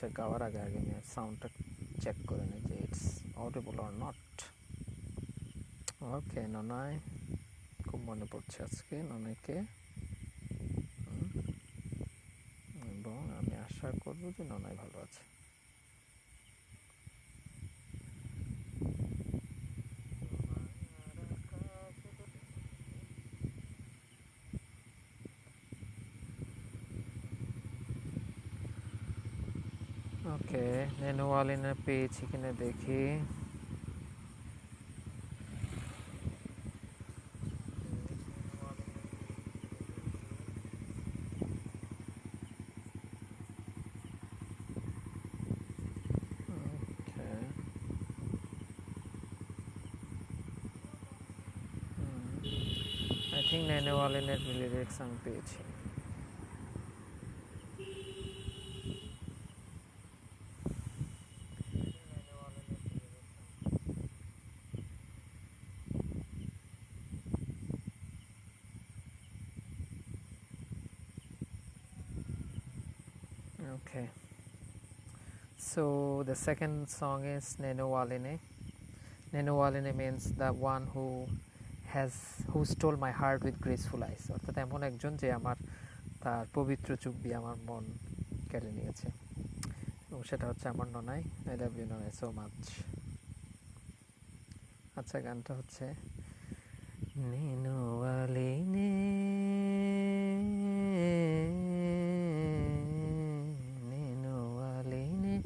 আচ্ছা, গাওয়ার আগে আগে আমি সাউন্ডটা চেক করে নিই যে ইটস অডিবল অর নট। ওকে, ননাই, খুব মনে পড়ছে আজকে ননাইকে, এবং আমি আশা করব যে ননাই ভালো আছে। ওকে, নেনুয়ালিনে পেয়েছি কিনা দেখি। ওকে, আই থিঙ্ক নেনুয়ালিনের লিরিক্স আমি পেয়েছি। Okay, so the second song is Nenuwaline. Nenuwaline means the one who stole my heart with graceful eyes. অর্থাৎ এমন একজন যে আমার তার পবিত্র চোখ দিয়ে আমার মন কেড়ে নিয়েছে, এবং সেটা হচ্ছে আমার Nonai. I love you Nonai so much. আচ্ছা, গানটা হচ্ছে নেনুয়ালিনে नेनुवालिने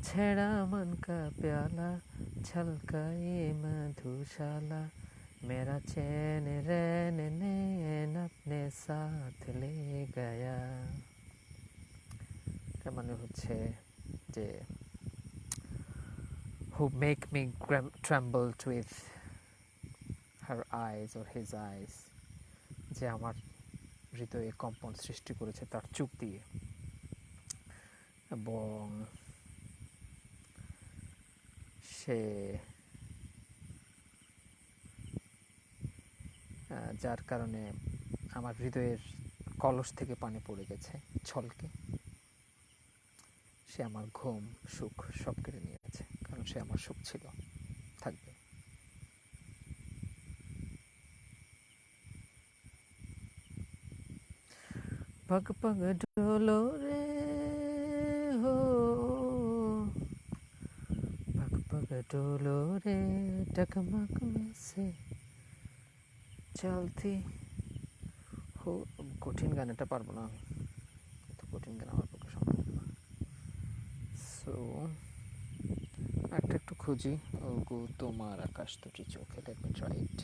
छेड़ा मन का प्याला, छलका ये मधुशाला, मेरा चैन रैन नैन अपने साथ ले गया। তার মানে হচ্ছে যে who make me trembled with her eyes or his eyes, যে আমার হৃদয়ে কম্পন সৃষ্টি করেছে তার চোখ দিয়ে, এবং সে যার কারণে আমার হৃদয়ের কলস থেকে পানি পড়ে গেছে ছলকে। সে আমার ঘুম, সুখ সব কেড়ে নিয়েছে, কারণ সে আমার সুখ ছিল, থাকবে। पग पग डोलो रे हो, पग पग डोलो रे, डगमग में से चलती हो। কঠিন গান, এটা পারবো না আমি, এত কঠিন গান আমার পক্ষে সম্ভব না। সো একটা একটু খুঁজি। ও গো তোমার আকাশ দুটি চোখে, let me try it.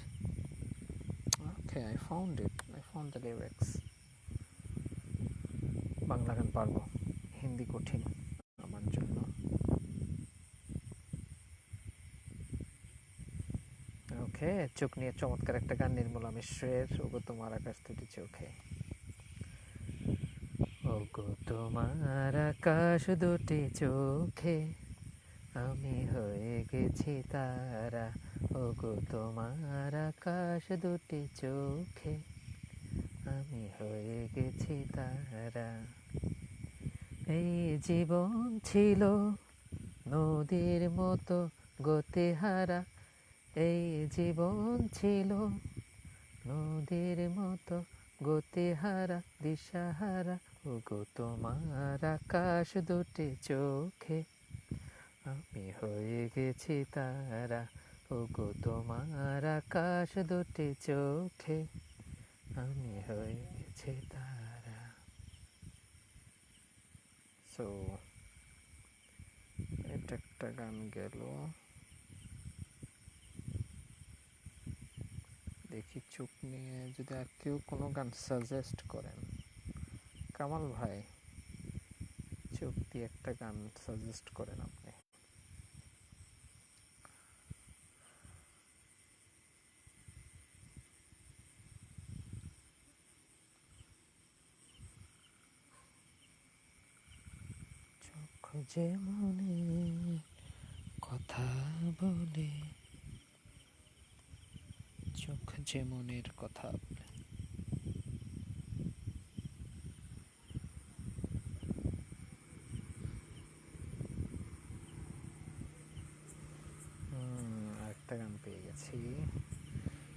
Okay, I found it, I found the lyrics. Bangla গান পারবো, হিন্দি কঠিন আমার জন্য। ওকে, চোখ নিয়ে চমৎকার একটা গান নির্মলা মিশ্রের, ওগো তোমার আকাশ দুটি চোখে। ওগো তোমার আকাশ দুটি চোখে, আমি হয়ে গেছি তারা, ওগো তোমার আকাশ দুটি চোখে, আমি হয়ে গেছি তারা। এই জীবন ছিল নদীর মতো গতিহারা, এই জীবন ছিল নদীর মতো গতিহারা, দিশাহারা, ওগো তোমার আকাশ দুটি চোখে, আমি হয়ে গেছি তারা, ওগো তোমার আকাশ দুটি চোখে, আমি হয়ে গেছি তারা। সো এটা একটা গান গেল। দেখি চোখ নিয়ে যদি আর কেউ কোনো গান সাজেস্ট করেন। কামাল ভাই, চোখ দিয়ে একটা গান সাজেস্ট করেন আপনি। চোখ যে মনে কথা বলে, চোখ যে মনের কথা বলে। গেছি,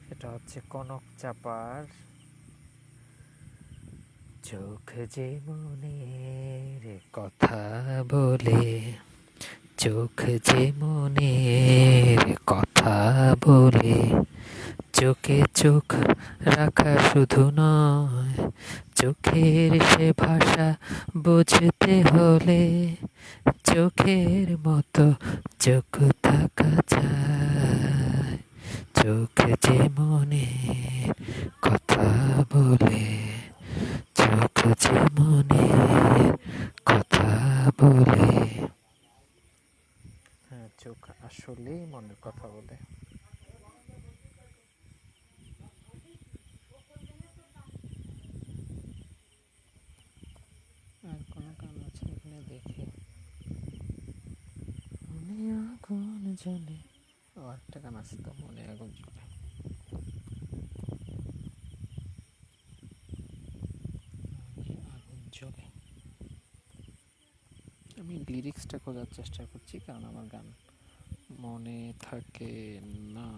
সেটা হচ্ছে কনক চাপার চোখ যে মনের কথা বলে, চোখ যে মনের কথা বলে, চোখে চোখ রাখা শুধু নয়, চোখের সে ভাষা বুঝতে হলে চোখের মতো চোখ থাকা যায়। চোখ যে মনের কথা বলে, চোখ যে মনের কথা বলে। হ্যাঁ, চোখ আসলেই মনের কথা বলে। আর কোনো গান আছে এখানে দেখি। মনে আগুন জ্বলে, ও একটা গান আছে তো, মনে আগুন জ্বলে। মনে আগুন জ্বলে, আমি লিরিক্সটা খোঁজার চেষ্টা করছি, কারণ আমার গান মনে থাকে না।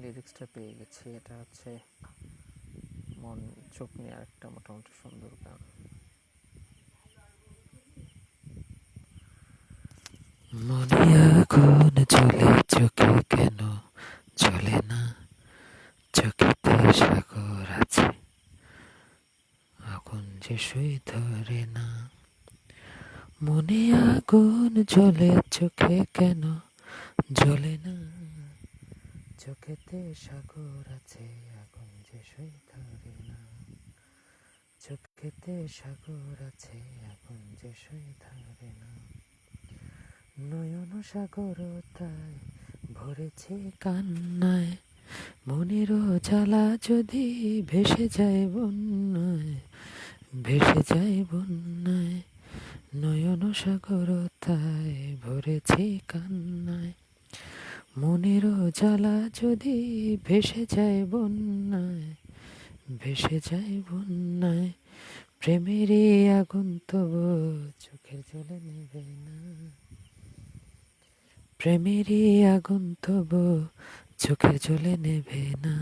লিরিক্সটা পেয়ে গেছি, এটা হচ্ছে মন চোখ নিয়ে আরেকটা মোটামুটি সুন্দর গান। মনে আগুন জ্বলে, চোখে কেন জ্বলে না? চোখেতে সাগর আছে, আগুন যে সই ধরে না। মনে আগুন জ্বলে, চোখে কেন জ্বলে না? চোখেতে সাগর আছে, আগুন যে সই ধরে না। চোখেতে সাগর আছে, আগুন যে সই ধরে না। নয়ন সাগরতায় ভরেছে কান্নায়, মনেরও জ্বালা যদি ভেসে যায় বন্যায়, ভেসে যায় বন্যায়। নয়ন সাগরতায় ভরেছে কান্নায়, মনেরও জ্বালা যদি ভেসে যায় বন্যায়, ভেসে যায় বন্যায়। প্রেমেরই আগুন তবু চোখের জলে নেবে না। প্রেমেরই আগুন তবু চোখের জলে নেবে না।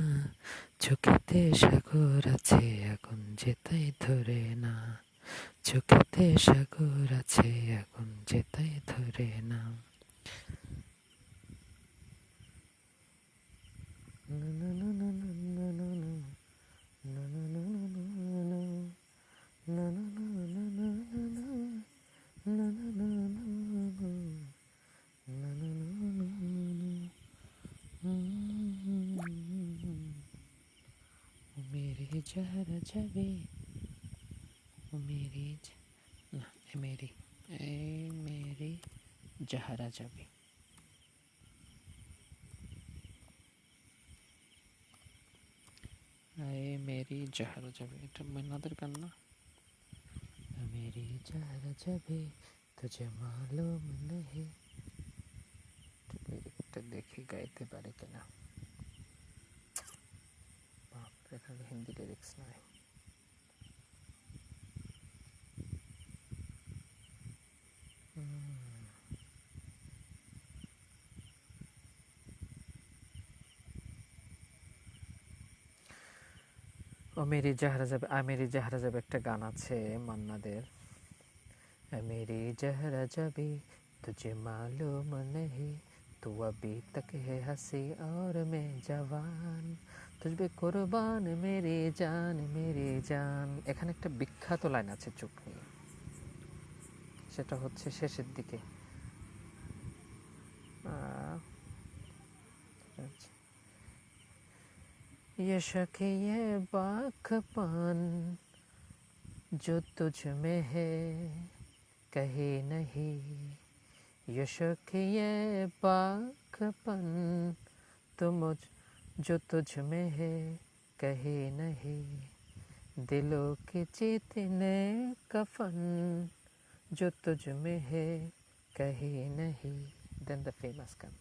চোখেতে সাগর আছে, আগুন যে তাই ধরে না। চোখেতে সাগর আছে, আগুন যে তাই ধরে না। मेरी जहरा जाबे, मेरी না মেরি, এই মেরি জাহারা যাবে। এই মেরি জাহারা যাবে, এটা মান্নাদের গান না? মেরি জাহারা যাবে তুঝে মালুম নেহি। লিরিকটা দেখি গাইতে পারে কিনা। বাপরে, এখানে হিন্দি লিরিক্স নাই। ও মেরি জাহারা যাবে, আমেরি জাহারা যাবে একটা গান আছে মান্নাদের। मेरी जहरा जबी तुझे मालूम नहीं, तू अभी तक है हंसी और मैं जवान, তুজবে কোরবান মেরে জান মেরে জান। এখানে একটা বিখ্যাত লাইন আছে চোখ নিয়ে, সেটা হচ্ছে শেষের দিকে। ये शक ये बाकपन जो तुझ में है कहीं नहीं, ये शक ये बाकपन तो मुझ जो तुझ में है कहीं नहीं, दिलों की जीतने कफन जो तुझ में है कहीं नहीं। Then the famous gun.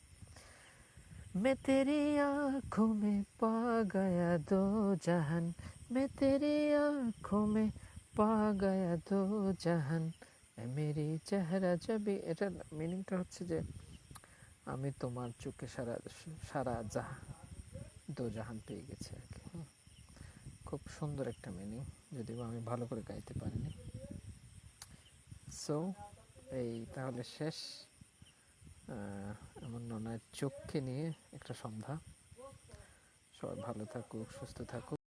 मैं तेरी आँखों में पा गया दो जहान, मैं तेरी आँखों में পা গায়া দো জাহান, মেরি চেহারা জবি। এটার মিনিংটা হচ্ছে যে আমি তোমার চোখে সারা সারা দো জাহান পেয়ে গেছি আর কি। খুব সুন্দর একটা মিনিং, যদিও আমি ভালো করে গাইতে পারিনি। সো এই তাহলে শেষ আমার ননার চোখকে নিয়ে একটা সন্ধ্যা। সবাই ভালো থাকুক, সুস্থ থাকুক।